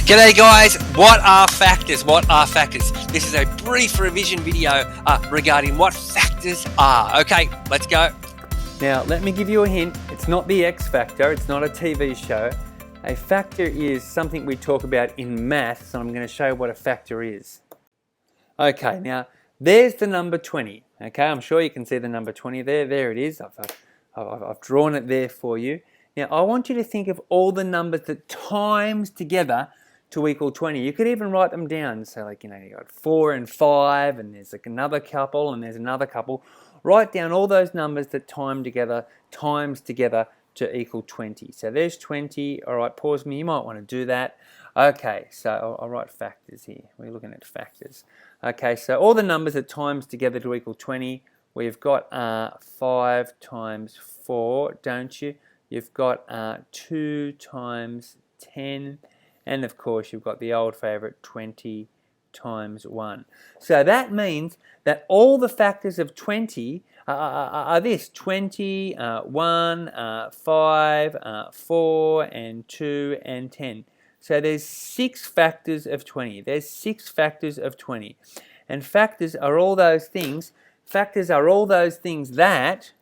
G'day guys, what are factors? What are factors? This is a brief revision video regarding what factors are. Okay, let's go. Now, let me give you a hint. It's not the X Factor, it's not a TV show. A factor is something we talk about in maths, and I'm going to show you what a factor is. Okay, now, there's the number 20. Okay, I'm sure you can see the number 20 there. There it is. I've drawn it there for you. Now, I want you to think of all the numbers that times together to equal 20. You could even write them down. So you got 4 and 5, and there's another couple, and there's another couple. Write down all those numbers that times together to equal 20. So there's 20. All right, pause me. You might want to do that. Okay, so I'll write factors here. We're looking at factors. Okay, so all the numbers that times together to equal 20. We've got 5 times 4, don't you? You've got 2 times 10. And of course, you've got the old favourite 20 times 1. So that means that all the factors of 20 are this: 20, 1, 5, 4, and 2, and 10. So there's 6 factors of 20. There's 6 factors of 20. And factors are all those things. Factors are all those things that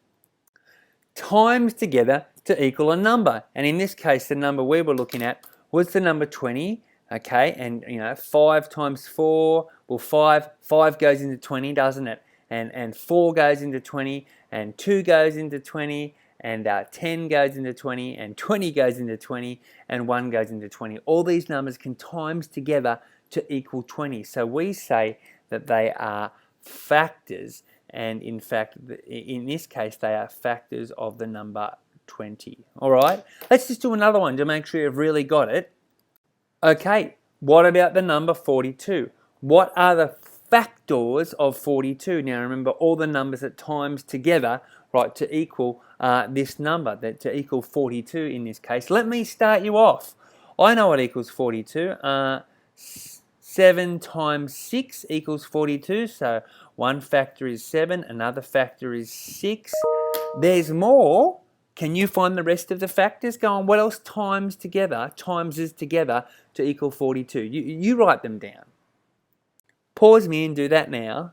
times together to equal a number. And in this case, the number we were looking at was the number 20, okay, and 5 times 4, well 5 goes into 20, doesn't it? And 4 goes into 20, and 2 goes into 20, and 10 goes into 20, and 20 goes into 20, and 1 goes into 20. All these numbers can times together to equal 20. So we say that they are factors, and in fact, in this case, they are factors of the number 20. All right, let's just do another one to make sure you've really got it. Okay, what about the number 42? What are the factors of 42? Now remember, all the numbers that times together, right, to equal this number, to equal 42 in this case. Let me start you off. I know what equals 42. 7 times 6 equals 42. So one factor is 7, another factor is 6. There's more. Can you find the rest of the factors? Go on, what else times together to equal 42? You write them down. Pause me and do that now.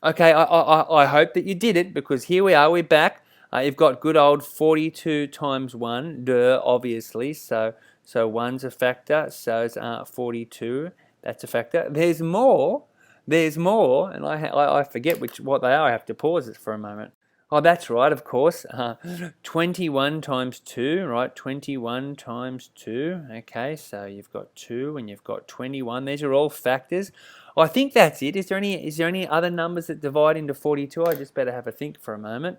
Okay, I hope that you did it, because here we are, we're back. You've got good old 42 times 1, obviously. So 1's a factor, so it's 42. That's a factor. There's more, and I forget what they are. I have to pause it for a moment. Oh, that's right, of course. 21 times 2, right? 21 times 2. Okay, so you've got 2 and you've got 21. These are all factors. I think that's it. Is there any other numbers that divide into 42? I just better have a think for a moment.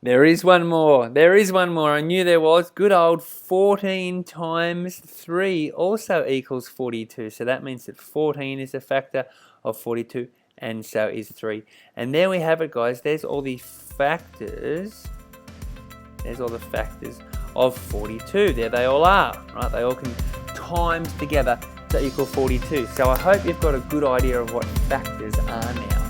There is one more. There is one more. I knew there was. Good old 14 times 3 also equals 42. So that means that 14 is a factor of 42. And so is 3. And there we have it, guys. There's all the factors. There's all the factors of 42. There they all are, right? They all can times together to equal 42. So I hope you've got a good idea of what factors are now.